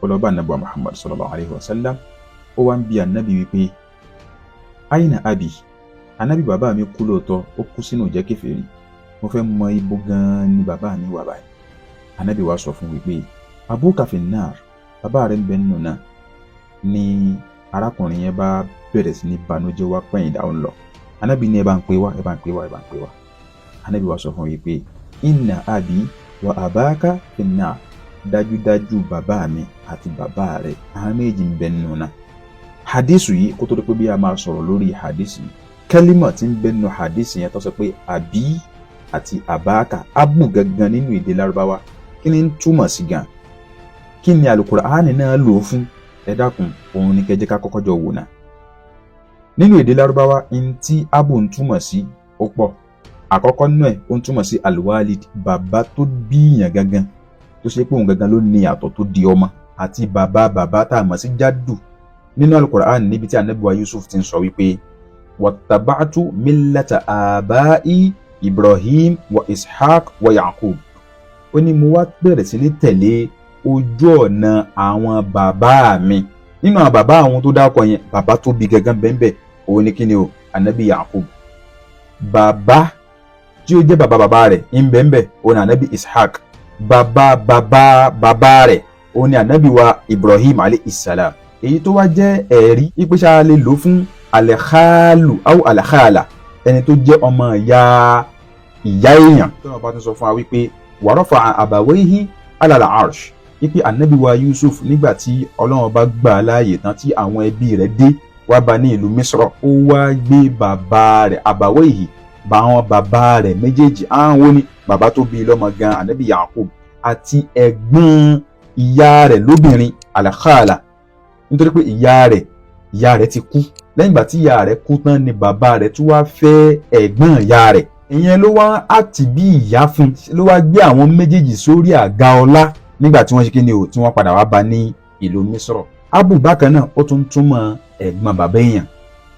ó lọ bá ànábì Muhammad sallallahu alayhi wa sallam ó wá ń bi ànábì wípé aina abi, ànábì bàbá mi kú lóòótọ́, ó kú sínú ìjẹ́ kèfèrí, mo fẹ́ mọ ibo gan ni bàbá mi wà báyìí. ànábì wá sọ fún wípé abuka finnar, bàbá rẹ̀ ń bẹ nínú náà. Ni arákùnrin yẹn bá bẹ̀rẹ̀ sí ní banújẹ́ wá pẹ̀yìn dáhùn lọ. ànábì ní ẹ bá ń pè wá. ànábì wá sọ fún wípé inna abi wa abaka finnar, dájúdájú bàbá mi àti bàbá rẹ̀ àwọn méjì ń bẹ nínú náà. Hadisu yìí kó tó di pé bí a máa sọ̀rọ̀ lórí hadisi yìí, kẹ́límà tí ń bẹ nínú hadisi yẹn tó sọ pé àbí àti àbáàkà, abu gangan nínú èdè lárúbáwá kí ni ń túmọ̀ sí gan? Kí ni Al-Qur'ani náà lò fún? Ẹ dákun, òun ni kẹjẹ́ ká kọ́kọ́ jọ wò náà. Nínú èdè lárúbáwá in tí abu ń túmọ̀ sí ó pọ̀. Àkọ́kọ́ nínú ẹ̀ ó ń túmọ̀ sí alwalid, bàbá tó bíyàn gangan, tó ṣe pé òun gangan ló ní àtọ̀ tó di ọmọ, àti bàbá tá a mọ̀ sí jádù. Nínú Al-Qur'an níbi tí ànábì wa Yusuf ti ń sọ wípé wattaba'tu millata aba'i Ibrahim wa Ishaq wa Yaqub, ó ní mo wá bẹ̀rẹ̀ sí ní tẹ̀lé ojú ọ̀nà àwọn bàbá mi. Nínú àwọn bàbá àwọn tó dákọ̀ yẹn, bàbá tó bí gangan bẹ́ẹ̀ òun ni kíni o, ànábì Yaqub. Bàbá tí ó jẹ́ bàbá rẹ̀ ń bẹ́ẹ̀ òun ni ànábì Ishaq. Bàbá rẹ̀ òun ni ànábì wa Ibrahim alayhi salam. Èyí tó wá jẹ́ ẹ̀rí ìpèsè lè lò fún al-khalu aw al-khala, ẹni tó jẹ́ ọmọ ìyá èèyàn. tó wọ́n bá tún sọ fún wa wípé wa rafa'a abawayhi ala al-arsh, wípé ànábì wa Yusuf nígbà tí Ọlọ́run bá gbà láàyè tán tí àwọn ẹbí rẹ̀ dé wá bá ní ìlú Misra, ó wá gbé bàbá rẹ̀ abawayhi, àwọn bàbá rẹ̀ méjèèjì, àwọn ní bàbá tó bí lọ́mọ gan ànábì Yaqub àti ẹ̀gbọ́n ìyá rẹ̀ lóbìnrin al-khala, nítorí pé ìyá rẹ̀ ti kú. Lẹ́yìn ìgbà tí ìyá rẹ̀ kú tán ni bàbá rẹ̀ tún wá fẹ́ ẹ̀gbọ́n ìyá rẹ̀. Ìyẹn ló wá àti bí ìyá fún, ló wá gbé àwọn méjèèjì sórí àga ọlá nígbà tí wọ́n ṣe kíni o, tí wọ́n padà wá bá ní ìlú Misra. Abu bákan náà ó tún túmọ̀ ẹ̀gbọ́n bàbá èèyàn.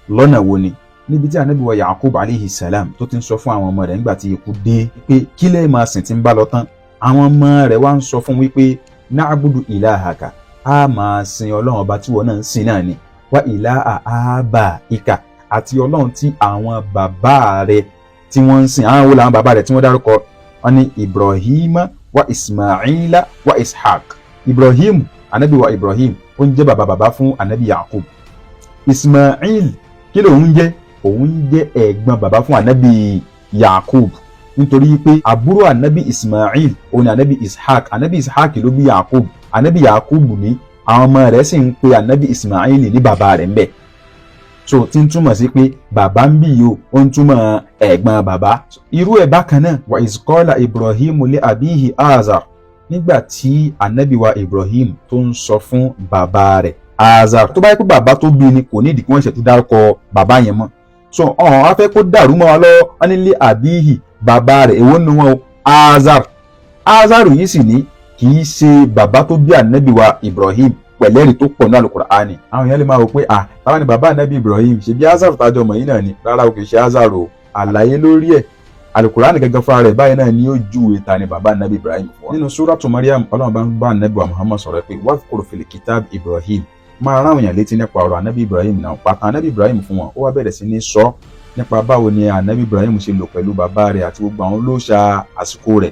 Lọ́nà wo ni? Níbi tí ànábì wa Yaqub alayhi salam tó ti ń sọ fún àwọn ọmọ rẹ̀ nígbà tí ikú dé pé kí lẹ́ẹ̀ máa sìn tí ń bá lọ tán. Àwọn ọmọ rẹ̀ wá ń sọ fún wípé na'budu ilahaka, a máa sin Ọlọ́run ọba tí wọ́n náà ń sìn náà ni, wa ilaha abaika, àti Ọlọ́run tí àwọn bàbá rẹ̀ tí wọ́n ń sìn. Àwọn wo làwọn bàbá rẹ̀ tí wọ́n dárúkọ? wọ́n ní Ibrahima wa Ismaila wa Ishaq. Ibrahim, ànábì wa Ibrahim, ó ń jẹ́ bàbá fún ànábì Yaqub. Ismail kí ló ń jẹ́? Òun jẹ́ ẹ̀gbọ́n bàbá fún ànábì Yaqub, nítorí pé àbúrò ànábì Ismail òun ni ànábì Ishaq. Ànábì Ishaq ló bí Yaqub. Ànábì Yaqub ní àwọn ọmọ rẹ̀ sì ń pe ànábì Ismail ní bàbá rẹ̀ ńbẹ̀. So tí ń túmọ̀ sí pé bàbá ń bí yìí ó ń túmọ̀ ẹ̀gbọ́n bàbá. Irú ẹ̀ bákan náà wa iz qala Ibrahim li abihi Azar, nígbà tí ànábì wa Ibrahim tó ń sọ fún bàbá rẹ̀ Azar. Tó bá yẹ pé bàbá tó bí ni kò ní ìdí kí wọ́n ṣe tó dárúkọ bàbá yẹn mọ́. So ọ̀hún á fẹ́ kó dàrú mọ́ wa lọ́wọ́, wọ́n ní li abihi, bàbá rẹ̀ èwo nínú wọn o, Azar. Azar yìí sì ní kì í ṣe bàbá tó bí ànábì wa Ibrahim, pẹ̀lẹ́rì tó pọ̀ ní Al-Qur'ani. Àwọn èèyàn lè máa rò pé táwọn ni bàbá ànábì Ibrahim, ṣe bí Azar tájọ ọmọ yìí náà ni. Rárá o, kì í ṣe Azar o. Àlàyé lórí ẹ̀ Al-Qur'ani gẹ́gẹ́ fúnra rẹ̀ báyìí náà ni ó ju ìta ni bàbá ànábì Ibrahim fún wa. Nínú Suratu Maryam, Ọlọ́run bá ń bá ànábì wa Muhammad sọ̀rọ̀ pé wadhkur fil kitab Ibrahim, máa ráwọn èèyàn létí nípa ọ̀rọ̀ ànábì Ibrahim náà, pàtàkì ànábì Ibrahim fún wọn. Ó wá bẹ̀rẹ̀ sí ní sọ nípa báwo ni ànábì Ibrahim ṣe lò pẹ̀lú bàbá rẹ̀ àti gbogbo àwọn olóòṣà àsìkò rẹ̀.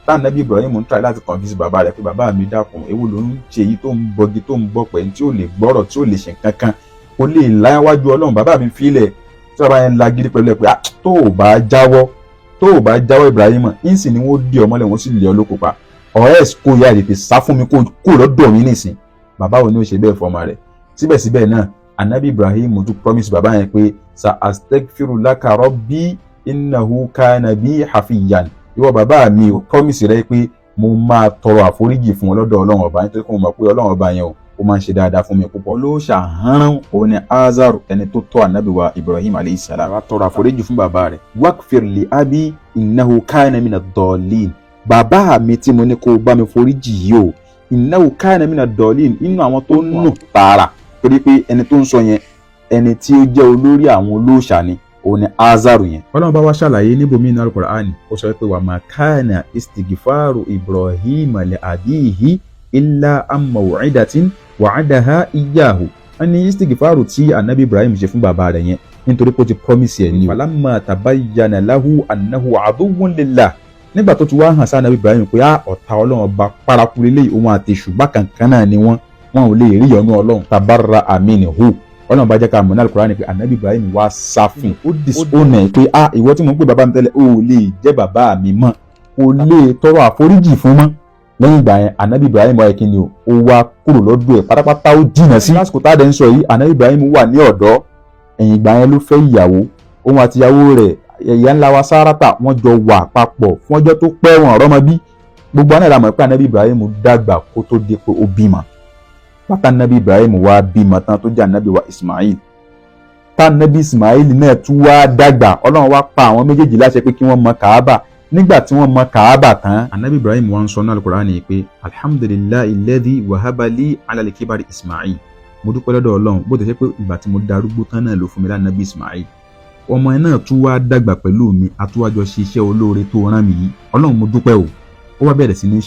Tá ànábì Ibrahim ń try láti convince bàbá rẹ̀ pé bàbá mi dákun, èwo ló ń ṣe èyí tó ń bọgi tó ń bọ̀pẹ̀ tí ò lè gbọ́rọ̀ tí ò lè ṣe kankan, kò lè láwájú Ọlọ́run, bàbá mi fílẹ̀. Tí bàbá yẹn lagídí pẹ̀lú ẹ̀ pé tó ò bá jáwọ́ Ibrahim ń sì ni wọ́n dé ọmọlẹ̀ wọ́n sì lé ọ lóko pa, ọ̀rẹ́ kò yá ètè sá fún mi kó lọ́dọ̀ mi nìsín. Bàbá wo ni ó ṣe bẹ́ẹ̀ fọmọ rẹ̀? Síbẹ̀síbẹ̀ náà ànábì Ibrahim tún promise bàbá yẹn pé sa astaghfiru laka rabbi innahu kana bi hafiyan, ìwọ bàbá mi ò promise rẹ pé mo máa tọrọ àforíjì fún ọ lọ́dọ̀ Ọlọ́run ọba, nítorí pé mo mọ̀ pé Ọlọ́run ọba yẹn ó máa ń ṣe dáadáa fún mi púpọ̀. Ló ṣàhánrán òun ni Azar, ẹni tó tọ́ ànábì wa Ibrahim alayhi salam, wá tọrọ àforíjì fún bàbá rẹ̀. Waghfir li abi innahu kana mina ddallin, bàbá mi tí mo ní kó bá mi foríjì yìí o, innahu kana mina ddallin, inú àwọn tó ń nù tààrà, torí pé ẹni tó ń sọ yẹn ẹni tí ó jẹ́ olórí àwọn olóòṣà ni, òun ni Azaru yẹn. Ọlọ́run bá wá ṣàlàyé níbòmí nínú Al-Qur'ani, ó sọ pé wa ma kana istighfaru Ibrahim li abihi illa an maw'idatin wa'adaha iyyahu. wọ́n ní istighfaru tí anabi Ibrahim ṣe fún bàbá rẹ̀ yẹn nítorí pé ó ti promise ẹ̀ ní. falamma tabayyana lahu annahu aduwwun lillah. nígbà tó ti wá hàn sí anabi Ibrahim pé ọ̀tá ọlọ́run ọba paraku lélẹ́yìí òun àti ṣùgbọ́n kankan náà ni wọ́n ò lè rí ìyọ́nú ọlọ́run. tabarra'a minhu. ọlọ́run bá jẹ́ ká mọ̀ ní Al-Qur'ani pé anabi Ibrahim wá sá fún ó disown ẹ̀ pé ìwọ tí mo ń pè bàbá mi tẹ́lẹ̀ ó lè jẹ́ bàbá mi mọ́ ó lè tọrọ àforíjì fún mọ́. lẹ́yìn ìgbà yẹn anabi Ibrahim wáyé kí ni ó wá kúrò lọ́dọ̀ ẹ̀ pátápátá ó jìnà sí. lásìkò tá a dẹ̀ ń sọ yìí anabi Ibrahim wà ní ọ̀dọ́. ẹ̀yìn ìgbà yẹn ló fẹ́ ìyàwó òun àti ìyàwó rẹ̀ ìyá ńlá wa Sárátà wọ́n jọ wà papọ̀ fún ọjọ́ tó pẹ́ wọn ọ̀rọ̀ mọ bí. gbogbo àná ìlànà pé anabi Ibrahim dàgbà kó tó dé pé ó bímọ. pátá anabi Ibrahim wá bímọ tán tó jẹ́ anabi wa Ismail. tá anabi Ismail náà tún wá dàgbà ọlọ́run wá pa àwọn méjèèjì láṣẹ pé kí wọ́n mọ Kaaba. nígbà tí wọ́n mọ Kaaba tán anabi Ibrahim wá ń sọ ní Al-Qur'ani pé alhamdulillahi alladhi wahaba li ala al-kibari Ismail. mo dúpẹ́ lọ́dọ̀ ọlọ́run bó ti ṣe pé ìgbà tí mo darúgbó tán náà ló fún mi lánàbí Ismail. ọmọ ẹ náà tún wá dàgbà pẹ̀lú mi àtúwájọ ṣe iṣẹ́ olóore tó rán mi yìí ọlọ́run mo dúpẹ́ o. ó wá bẹ̀rẹ̀ sí ní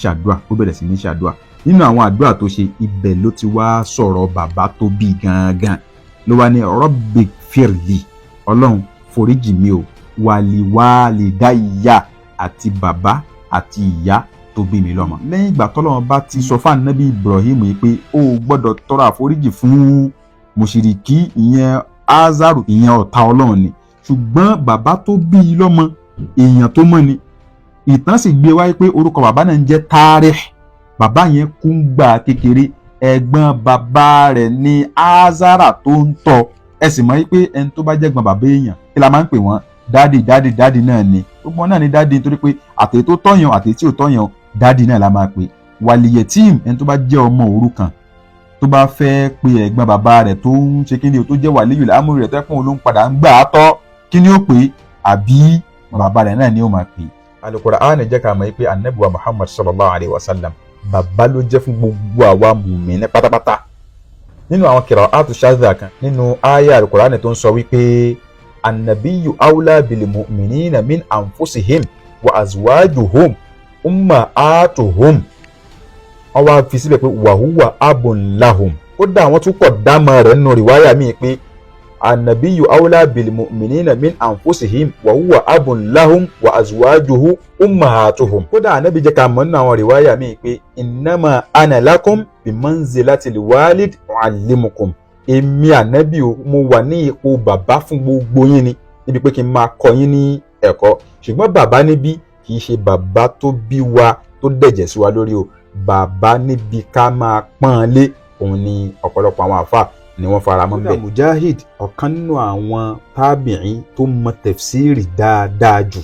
ṣàdúà nínú àwọn àdúrà tó ṣe ibẹ̀ ló ti wá sọ̀rọ̀ bàbá tó bí gangan ló wá ní Rabbi firli ọlọ́run foríjì mi o wàlíwàlídáyà àti bàbá àti ìyá tó bí mi lọ́mọ. lẹ́yìn ìgbà tọ́lọ́run bá ti sọ fún anabi Ibrahim yìí pé ó gbọ́dọ̀ tọrọ àforíjì fún mùṣìríkí ìyẹn Azaru ìyẹn ọ̀tá ọlọ́run ni ṣùgbọ́n bàbá tó bí i lọ́mọ èèyàn tó mọ́ ni. ìtàn sì gbé wáyé pé orúkọ bàbá náà ń jẹ́ Tarih. bàbá yẹn kú ń gbà kékeré ẹ̀gbọ́n bàbá rẹ̀ ní Azara tó ń tọ́. ẹ sì mọ̀ pé ẹni tó bá jẹ́gbọ́n bàbá èèyàn kí la máa ń pè wọ́n dádì náà ni gbogbo wọn náà ni dádì nítorí pé àtẹ̀yẹ tó tọ́yàn àtẹ̀yẹ tí ò tọ́yàn dádì náà la máa pè. wàlìyẹtìm ẹni tó bá jẹ́ ọmọ òrukàn tó bá fẹ́ pe ẹ̀gbọ́n bàbá rẹ̀ tó ń ṣe kí ni o tó jẹ́ wàlíyùl amúrì rẹ̀ tó ẹ̀pọ̀n ló ń padà ń gbà á tọ́ kí ni ó pè àbí bàbá rẹ̀ náà ni ó máa pè. Al-Qur'an jẹ́ ká mọ̀ pé anabi wa Muhammad sallallahu alayhi wa sallam bàbá ló jẹ́ fún gbogbo àwa mùmínì pátápátá. nínú àwọn qira'atu shadha kan nínú aya Al-Qur'an tó ń sọ wípé annabiyu awla bil mu'minina min anfusihim wa azwajuhum ummahatuhum. wọ́n wá fi síbẹ̀ pé wàhúwà abun lahum. ó dá àwọn tún kọ̀ dámọ̀ rẹ̀ nínú rìwáyà míì pé annabiyu awla bil mu'minina min anfusihim wa huwa abun lahum wa azwajuhu ummahatuhum. kódà anabi jẹ́ ká mọ̀ nínú àwọn rìwáyà míì pé innama ana lakum bi manzilatil walid u'allimukum. èmi ànábì o mo wà ní ipò bàbá fún gbogbo yín ni níbi pé kí n máa kọ́ yín ní ẹ̀kọ́. ṣùgbọ́n bàbá níbí kì í ṣe bàbá tó bí wa tó dẹ̀jẹ̀ sí wa lórí o. bàbá níbi ká máa pọ́n lé òun ni ọ̀pọ̀lọpọ̀ àwọn àfáà ni wọ́n fara mọ́ bẹ́ẹ̀. Mujahid ọ̀kan nínú àwọn tábìín tó mọ tafsiri dáadáa jù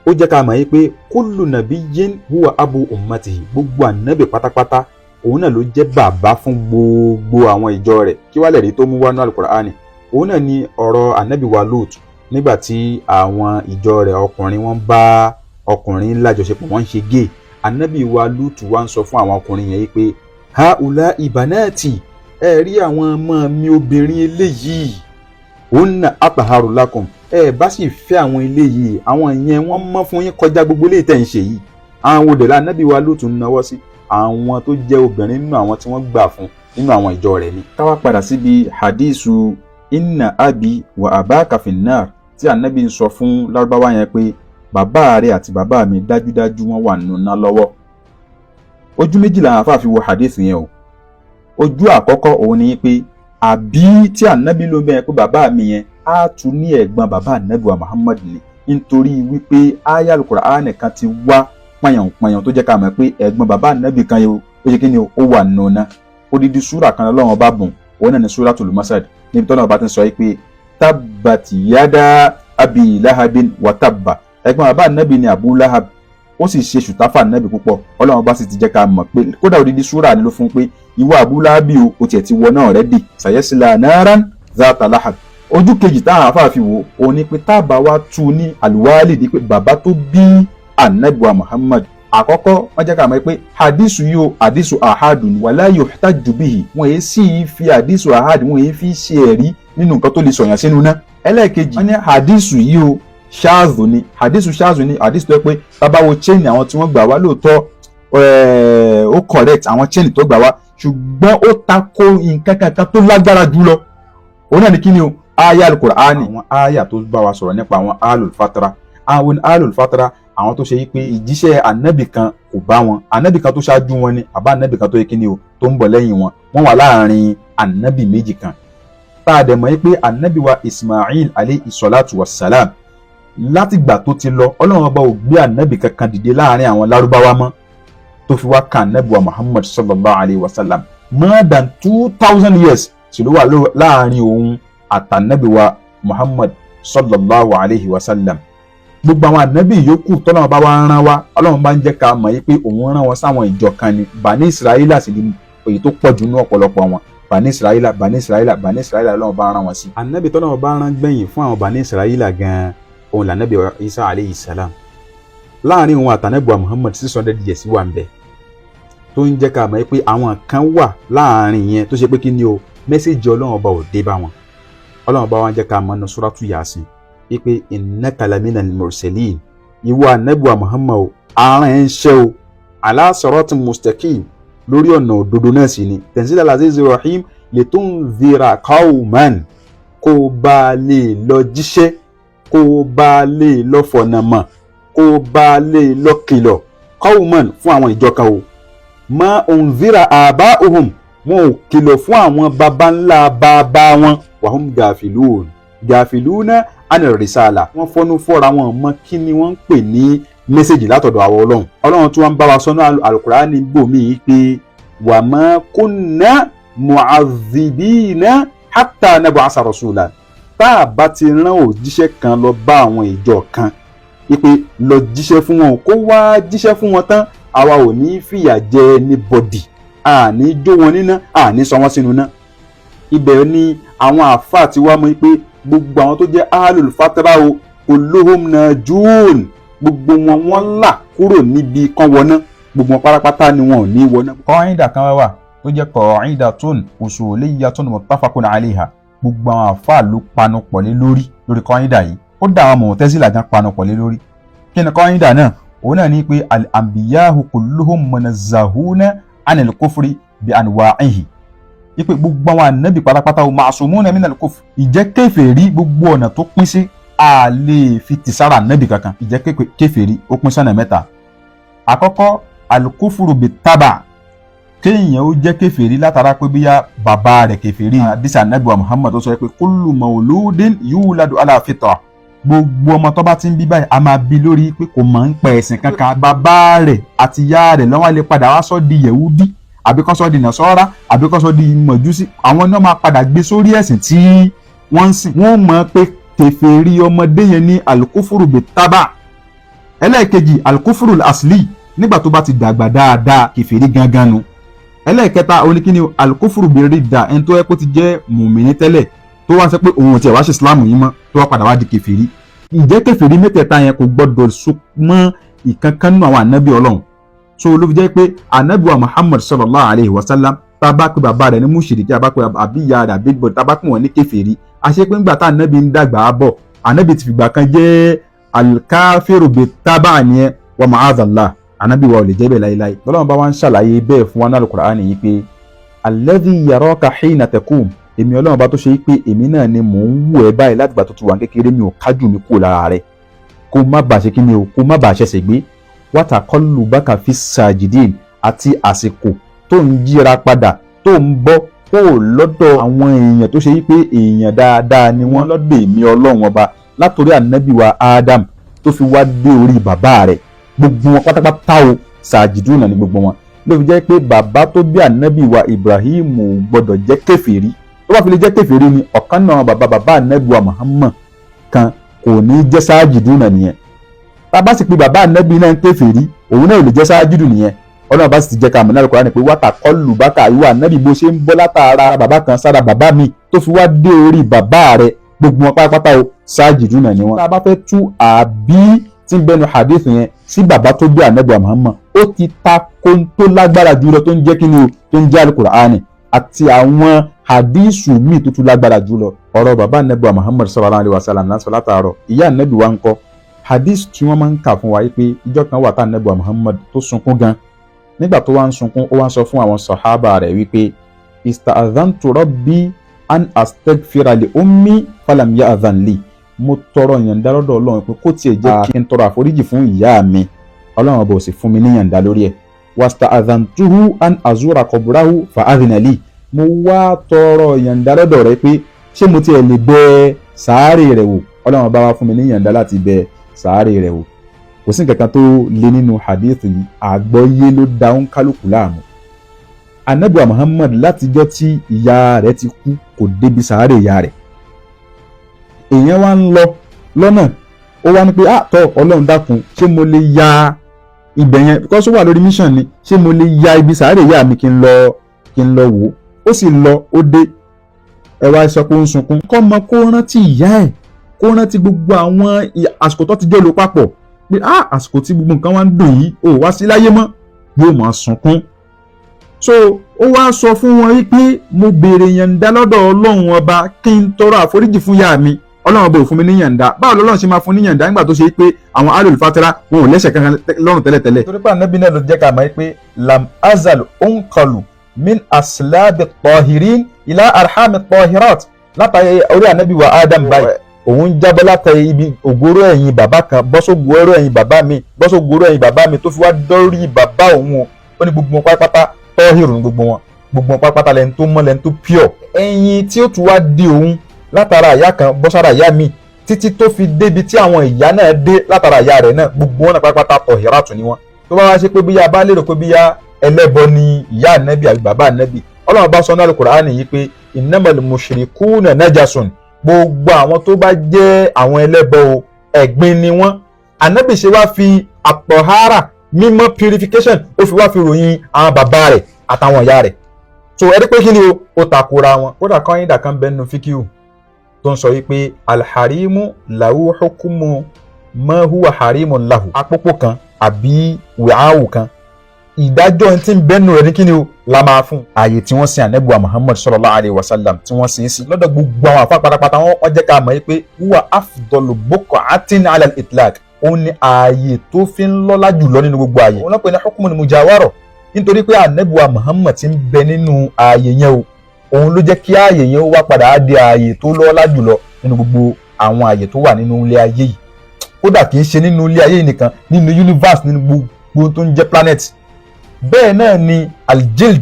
ó jẹ́ ká mọ̀ yí pé kullu nabiyyin huwa abu ummatihi. gbogbo ànábì pátápátá òun náà ló jẹ́ bàbá fún gbogbo àwọn ìjọ rẹ̀. kí wàá lè rí tó mú wá ní Al-Qur'ani òun náà ni ọ̀rọ̀ ànábì wa Lut nígbà tí àwọn ìjọ rẹ̀ ọkùnrin wọ́n bá ọkùnrin lájọṣepọ̀ wọ́n ń ṣe gay. ànábì wa Lut wá ń sọ fún àwọn ọkùnrin yẹn yí pé haula ibanati ẹ rí àwọn ọmọ mi obìnrin eléyìí hunna athaharu lakum. ẹ bá sì fẹ́ àwọn eléyìí àwọn yẹn wọ́n mọ́ fún yín kọjá gbogbo eléyìí tẹ̀ ń ṣe yìí. àwọn òdèlà ànábì wa Lut ń nawọ́ sí àwọn tó jẹ́ obìnrin nínú àwọn tí wọ́n gbà fún nínú àwọn ìjọ rẹ̀ ni. ká wá padà síbi hadisu inna abi wa abaka finnar tí ànábì ń sọ fún lárúbáwá yẹn pé bàbá rẹ̀ àti bàbá mi dájúdájú wọ́n wà nínú ná lọ́wọ́. ojú méjì làwọn afáàfi wo hadith yẹn o. ojú àkọ́kọ́ òun ni pé àbí tí ànábì ló bẹ́ẹ̀ pé bàbá mi yẹn á tún ní ẹ̀gbọ́n bàbá ànábì wa Muhammad ni nítorí wípé aya Al-Qur'an kan ti wá pàyàn tó jẹ́ ká mọ̀ pé ẹ̀gbọ́n bàbá ànábì kan yóò ó ṣe kí ni ó wà nùnà. odidi súrà kan lọ́wọ́ bá bùn òun náà ni Suratul Masad níbi tọ́lá ọba ti sọ pé tabbat yada abi lahabin wa tabba. ẹ̀gbọ́n bàbá ànábì ni Abu Lahab ó sì ṣe ṣùtáfà ànábì púpọ̀. ọlọ́run bá sì ti jẹ́ ká mọ̀ pé kódà odidi súrà ni ló fún pé ìwọ Abu Lahabi o tiẹ̀ ti wọ náà rẹ́ dì sayasla naran zata lahab. ojú kejì táwọn afáàfin wò òun ni pé tábà wá tú ní alwalid pé bàbá tó bí ànábì wa Muhammad. àkọ́kọ́ wọ́n jẹ́ ká mọ̀ pé hadisu yóò hadisu ahadu ni wala yuhtaju bihi. wọ́n yé sì fi hadisu ahadu wọ́n yé fi ṣe ẹ̀rí nínú nǹkan tó lè sọ̀yàn sínú ná. ẹlẹ́ẹ̀kejì wọ́n ní hadisu yìí o ṣáàzù ni hadisu ṣáàzù ni hadisu tó yẹ pé bàbá wo chain àwọn tí wọ́n gbà wá lóòótọ́ ó correct àwọn chain tó gbà wá ṣùgbọ́n ó tako nǹkan kankan tó lágbára jùlọ òun náà ní kí ni o aya al-Qur'ani àwọn aya tó bá wa sọ̀rọ̀ nípa àwọn alul fatra àwọn alul fatra àwọn tó ṣe yí pé ìjíṣẹ́ ànábì kan kò bá wọn ànábì kan tó ṣáájú wọn ni àbá ànábì kan tó yẹ kí ni o tó ń bọ̀ lẹ́yìn wọn wọ́n wà láàrin ànábì méjì kan tá a dẹ̀ mọ̀ yí pé ànábì wa Ismail alayhi salatu wassalam látìgbà tó ti lọ ọlọ́run ọba ò gbé ànábì kankan dìde láàrin àwọn lárúbáwá mọ́ tó fi wá ka ànábì wa Muhammad sallallahu alayhi wa sallam more than 2000 years sì ló wà láàrin òun àtànábì wa Muhammad sallallahu alayhi wa sallam gbogbo àwọn ànábì yòókù tọ́lọ́run bá wá rán wa ọlọ́run bá ń jẹ́ ká mọ̀ yí pé òun rán wọn sáwọn ìjọ kan ni Bani Israila sì ni èyí tó pọ̀ jù ní ọ̀pọ̀lọpọ̀ wọn Bani Israila ọlọ́run bá rán wọn sí. ànábì tọ́lọ́run bá rán gbẹ̀yìn fún àwọn Bani Israila gan-an òun lànábì Isa alayhi salam láàrin òun àtànábì wa Muhammad 600 years wà ń bẹ tó ń jẹ́ ká mọ̀ pé àwọn kan wà láàrin yẹn tó ṣe pé kí ni o mẹ́sẹ̀jì ọlọ́run ọba ò dé bá wọn ọlọ́run ọba wọn jẹ́ ká mọ̀ ní suratu Yasin wípé innaka laminal mursalin ìwọ ànábì wa Muhammad o àárín ẹ̀ ń ṣẹ́ o ala siratin mustaqim lórí ọ̀nà òdodo náà sì ni tanzilal azizir rahim litunzira qauman kó bá lè lọ jíṣẹ́ kó bá lè lọ fọ̀nàmọ̀ kó bá lè lọ kìlọ̀ qauman fún àwọn ìjọ kan o ma unzira aba'uhum wọn ò kìlọ̀ fún àwọn baba ńlá bàbá wọn wahum gafiluna anir risala wọn fọnú fọ́ra wọn mọ kí ni wọ́n ń pè ní mẹ́sẹ̀jì látọ̀dọ̀ àwọn ọlọ́run tí wọ́n ń bá wa sọ́nà alukurani bòmí pé wa ma kunna mu'azzibina hatta nab'asa rasula tá a bá ti rán òjíṣẹ́ kan lọ bá àwọn ìjọ kan ipe lọ jíṣẹ́ fún wọn kó wá jíṣẹ́ fún wọn tán àwa ò ní fìyà jẹ anybody àní jó wọn níná àní sọ wọn sínú ná ibẹ̀ ni àwọn àfáà ti wá mọ̀ pé gbogbo àwọn tó jẹ́ alul fatra o kulluhum najun gbogbo wọn là kúrò níbi kan wọná gbogbo wọn pátápátá ni wọn ò ní wọná. kọ́ńdà kan wà tó jẹ́ qa'idatun usuliyyatun muttafaqun alayha gbogbo àwọn àfáà ló panu pọ̀ lé lórí kọ́ńdà yìí ó dá àwọn Mu'tazila gan panu pọ̀ lé lórí kí ni kọ́ńdà náà òun náà ní pé al-anbiyahu kulluhum munazzahuna anil kufri bi anwa'ihi ipe gbogbo àwọn ànábì pátápátá o ma'sumuna minal kufr ìjẹ́ kèfèrí gbogbo ọ̀nà tó pín sí a lè fi tì sára ànábì kankan ìjẹ́ kèfèrí ó pín sọ́nà mẹ́ta àkọ́kọ́ al-kufru bit-taba kéèyàn ó jẹ́ kèfèrí látara pé bíyá bàbá rẹ̀ kèfèrí àdìsí ànábì wa Muhammad tó sọ pé kullu mawludin yuladu ala fitra gbogbo ọmọ tó bá ti ń bí báyìí a máa bí lórí pé kò mọ̀ ń pa ẹ̀sìn kankan bàbá rẹ̀ àti ìyá rẹ̀ lọ́wọ́ lè padà wá sọ́ di yẹ̀wúdí àbí kó sọ́ di nàṣọ́ra àbí kó sọ́ di mọ̀júsí àwọn náà máa padà gbé sórí ẹ̀sìn tí wọ́n ń sìn wọ́n mọ̀ pé kèfèrí ọmọdé yẹn ní alukófòrò bit-taba ẹlẹ́ẹ̀kejì alukófòrò asli nígbà tó bá ti dàgbà dáadáa kèfèrí gangan nu ẹlẹ́ẹ̀kẹta oníkíni alukófòrò bir-ridda ẹni tó yẹ kó ti jẹ́ mùmíní tẹ́lẹ̀ tó wá sọ pé òun ò tiẹ̀ wá ṣe islam yìí mọ́ tó wá padà wá di kèfèrí ìjẹ́ kèfèrí mẹ́tẹ̀ẹ̀ta yẹn kò gbọ́dọ̀ so mọ́ ìkankan nínú àwọn ànábì ọlọ́run so ló fi jẹ́ pé ànábì wa Muhammad sallallahu alayhi wa sallam tá a bá pe bàbá rẹ̀ ní mùṣírikí a bá pe àbí ìyá rẹ̀ àbí ìbọn tá a bá pe wọn ní kèfèrí àṣẹ pé ńgbà tá ànábì ń dàgbà bọ̀ ànábì ti fìgbà kan jẹ́ al-kafiru bit-taba nìyẹn wa ma'adallah ànábì wa ò lè jẹ́ bẹ́ẹ̀ láéláé lọ́lọ́run bá wá ń ṣàlàyé bẹ́ẹ̀ fún wa ní al-Qur'ani yìí pé alladhi yaraka hina taqum èmi ọlọ́run bá tó ṣe pé èmi náà ni mò ń wò ẹ́ báyìí látìgbà tó ti wà kékeré mi ò kájú mi kúrò lára rẹ̀ kó má bàa ṣe kí ni o kó má bàa ṣẹ̀ṣẹ̀ gbé wa taqallubaka fi sajidin àti àsìkò tó ń jíra padà tó ń bọ́ kó lọ́dọ̀ àwọn èèyàn tó ṣe pé èèyàn dáadáa ni wọ́n lọ́dọ̀ èmi ọlọ́run ọba látòrí ànábì wa Adam tó fi wá dé orí bàbá rẹ̀ gbogbo wọn pátápátá o sajiduna ni gbogbo wọn ló fi jẹ́ pé bàbá tó bí ànábì wa Ibrahim ò gbọ́dọ̀ jẹ́ kèfèrí tó bá fi lè jẹ́ kèfèrí ni ọ̀kan náà bàbá ànábì wa Muhammad kan kò ní jẹ́ sajiduna nìyẹn tá a bá sì pé bàbá ànábì náà ń kèfèrí òun náà ò lè jẹ́ sajidu nìyẹn ọlọ́run bá sì ti jẹ́ ká mọ̀ náà Al-Qur'ani pé wàtà kọlù bákà ìwà ànábì bó ṣe ń bọ́ látara bàbá kan sára bàbá mi tó fi wá dé orí bàbá rẹ̀ gbogbo wọn pátápátá o sajiduna ni wọn. tá a bá fẹ́ tú àbí tí ń bẹnu hadith yẹn sí bàbá tó bí ànábì Muhammad ó ti ta kó tó lágbára jùlọ tó ń jẹ́ kíni o tó ń jẹ́ Al-Qur'ani àti àwọn hadithu míì tó tún lágbára jùlọ ọ̀rọ̀ bàbá ànábì Muhammad sallallahu alaihi wasallam náà sọ látàárọ̀ ìyá ànábì wa ń kọ́ hadith tí wọ́n máa ń kà fún wa yìí pé ìjọ kan wà tá ànábì Muhammad tó sunkún gan nígbà tó wá ń sunkún ó wá ń sọ fún àwọn sàhábà rẹ̀ wípé ista'adhantu rabbi an astaghfira li ummi falam ya'dhan li, mo tọrọ ìyànda lọ́dọ̀ Ọlọ́run pé kó tiẹ̀ jẹ́ kí n tọrọ àforíjì fún ìyá mi, Ọlọ́run ọba ò sì fún mi ní ìyànda lórí ẹ̀. wasta'adhantuhu an azura qabrahu fa adhina li, mo wá tọrọ ìyànda lọ́dọ̀ rẹ̀ pé ṣé mo tiẹ̀ lè bẹ̀ sàárè rẹ̀ wò, Ọlọ́run ọba wá fún mi ní ìyànda láti bẹ̀ sàárè rẹ̀ wò. kò sí nǹkan kan tó lé nínú hadith yìí, àgbọ́yé ló da ń kálukú láàmú. Ànábì Muhammad látijọ́ tí ìyá rẹ̀ ti kú kò débi sàárè ìyá rẹ̀. èèyàn wá ń lọ lọ́nà ó wá ní pé tọ́ Ọlọ́run dákun ṣé mo lè ya ibẹ̀ yẹn because ó wà lórí mission ni, ṣé mo lè ya ibi sàárè ìyá mi kí n lọ wò ó sì lọ ó dé ẹ wá sọ pé ó ń sunkún. kọ́ mọ kó rántí ìyá ẹ̀, kó rántí gbogbo àwọn àsìkò tó ti jẹ́ lò papọ̀ pé àsìkò tí gbogbo nǹkan wá ń dùn yìí ò wá sí láyé mọ́, yóò máa sunkún. so ó wá sọ fún wọn wípé mo béèrè yànda lọ́dọ̀ Ọlọ́run ọba kí n tọrọ àforíjì fún ìyá mi, Ọlọ́run ọba ò fún mi ní yànda. báwo lọ́lọ́run ṣe máa fún ní yànda nígbà tó ṣe pé àwọn alul fatira wọn ò lẹ́sẹ̀ kankan lọ́rùn tẹ́lẹ̀tẹ́lẹ̀. torí pé ànábì náà ló jẹ́ ká mọ̀ pé lam azal unqalu min aslabi tahirin ila arhami tahirat, látàrí orí ànábì wa Adam báyìí òun jábọ́ látàrí ibi ògóró ẹ̀yìn bàbá kan bọ́sọ̀góró ẹ̀yìn bàbá mi bọ́sọ̀góró ẹ̀yìn bàbá mi tó fi wá dórí bàbá òun ó ní gbogbo wọn pátápátá tọ́hìrù ní gbogbo wọn pátápátá lẹ́ni tó mọ́ lẹ́ni tó pure. ẹ̀yìn tí ó tún wá di òun látara ìyá kan bọ́sára ìyá mi títí tó fi débi tí àwọn ìyá náà dé látara ìyá rẹ̀ náà gbogbo wọn náà pátápátá tọ̀hìrátù ni wọn. tó bá wá ṣe pé bíyà bá lérò pé bíyà ẹlẹ́bọ ni ìyá ànábì àbí bàbá ànábì, Ọlọ́run bá sọ ní Al-Qur'ani yìí pé innamal mushrikuna najasun, gbogbo àwọn tó bá jẹ́ àwọn ẹlẹ́bọ ẹ̀gbin ni wọ́n. ànábì ṣe wá fi àtọ̀hárà mímọ́ purification ó fi wá fi ròyìn àwọn bàbá rẹ̀ àtàwọn ìyá rẹ̀. so ẹ rí pé kí ni ó takora wọn. kódà kan yín dàkan bẹ́ẹ̀ nínú fíkíù tó ń sọ wípé alharimu lahu hukumu ma huwa harimu lahu, àpòpọ̀ kan àbí wàhálù kan ìdájọ́ tí ń bẹ́nu rẹ̀ ní kí ni o la máa fún. ààyè tí wọ́n sin ànábì wa Muhammad sallallahu alayhi wa sallam tí wọ́n sin sí lọ́dọ̀ gbogbo àwọn àfa pátápátá wọ́n jẹ́ ká mọ̀ pé huwa afdalu buq'atin ala al-itlaq, ó ní ààyè tó fi ń lọ́lá jùlọ nínú gbogbo ààyè. wọ́n pè ní hukmun mujawara nítorí pé ànábì wa Muhammad ti ń bẹ nínú ààyè yẹn o, òun ló jẹ́ kí ààyè yẹn ó wá padà á di ààyè tó lọ́lá jùlọ nínú gbogbo àwọn ààyè tó wà nínú ilé ayé yìí. kódà kì í ṣe nínú ilé ayé yìí nìkan, nínú universe, nínú gbogbo tó ń jẹ́ planet. bẹ́ẹ̀ náà ni aljild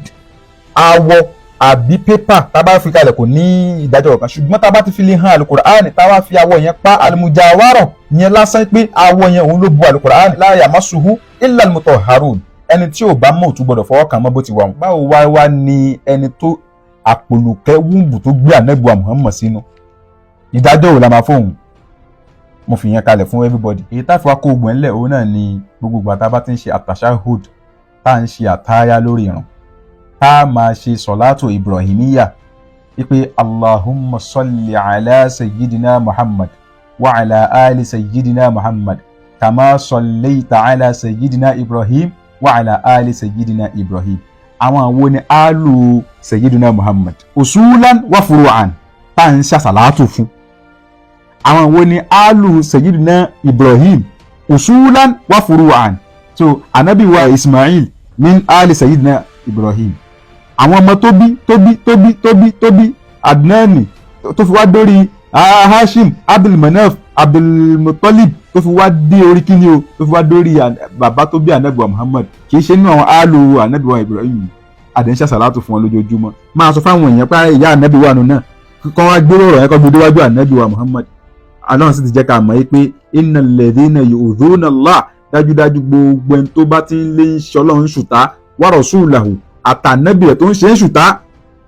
awọ àbí pépà tá a bá fi kalẹ̀ kò ní ìdájọ́ kan, ṣùgbọ́n tá a bá ti fi lè hàn Al-Qur'ani tá a wá fi awọ yẹn pa al-mujawara yẹn lásán pé awọ yẹn òun ló bu Al-Qur'ani la yamassuhu illa al-mutahharun, ẹni tí ò bá mọ̀ òtún gbọ́dọ̀ fọwọ́ kàn mọ́ bó ti wà wọn. báwo wá ní ẹni tó àpòlùkẹ́ wúńbù tó gbé ànábì Muhammad sínú, ìdájọ́ ò la máa fóun. mo fi yẹn kalẹ̀ fún everybody. èyí tá a fi wá kó ogun ẹ̀ńlẹ̀ òun náà ni gbogbo ìgbà tá a bá ti ń ṣe àtàṣáhùd tá à ń ṣe àtáyá lórí ìrun, tá a máa ṣe sọ̀látò Ibrahimiyya wípé Allahumma salli ala sayyidina Muhammad wa ala ali sayyidina Muhammad kama sallaita ala sayyidina Ibrahim wa ala ali sayyidina Ibrahim. àwọn àwo ni alu sayyidina Muhammad usulan wa furu'an tá à ń ṣàṣàlátò fún. àwọn àwo ni alu sayyidina Ibrahim usulan wa furu'an. so anabi wa Ismail min ali sayyidina Ibrahim. àwọn ọmọ tóbi Adnani tó fi wá dórí Hashim, Abdulmanaf, Abdulmutalib tó fi wá dé orí kíni o tó fi wá dórí bàbá tó bí anabi wa Muhammad. kì í ṣe nínú àwọn alu anabi wa Ibrahim àdéhùn sàlátù fún wọn lójoojúmọ́. máa sọ fáwọn èèyàn pé ìyá anabi wa nù náà kọ́ wá gbé ọ̀rọ̀ yẹn kọ́ gbé déwájú anabi wa Muhammad. Ọlọ́run sì ti jẹ́ ká mọ̀ pé innal ladhina yu'dhuna Allah, dájúdájú gbogbo ẹni tó bá ti ń lé ń ṣe Ọlọ́run ṣùtá wa rasulahu àtànẹ́bì rẹ̀ tó ń ṣe ń ṣùtá,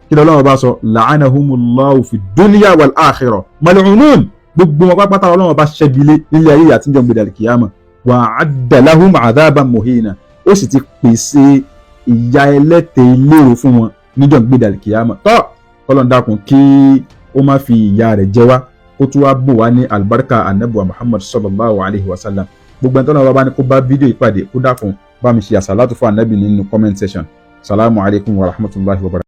kí lọ́lọ́run bá sọ la'anahumullahu fid dunya wal akhirah mal'unun, gbogbo wọn pápátá Ọlọ́run bá ṣẹ́bilé nílé ayé àti ìjọba ìdàlẹ̀ kìyàmà wa a'adda lahum 'adhaban muhina, ó sì ti pèsè ìyà ẹlẹ́tẹ̀ ìlérò fún wọn níjọba ìdàlẹ̀ kìyàmà. tọ́ Ọlọ́run dákun kí ó má fi ìyà rẹ̀ jẹ wá, kó tún wá bò wá ní albarka anabuwa Muhammad sallallahu alayhi wa sallam. gbogbo ẹni tó náà bá ní kó bá fídíò ìpàdé kó dákun bá mi ṣe àsàlátù fún anabi nínú comment section. Salamu alaykum wa rahmatullahi wa barakatuh.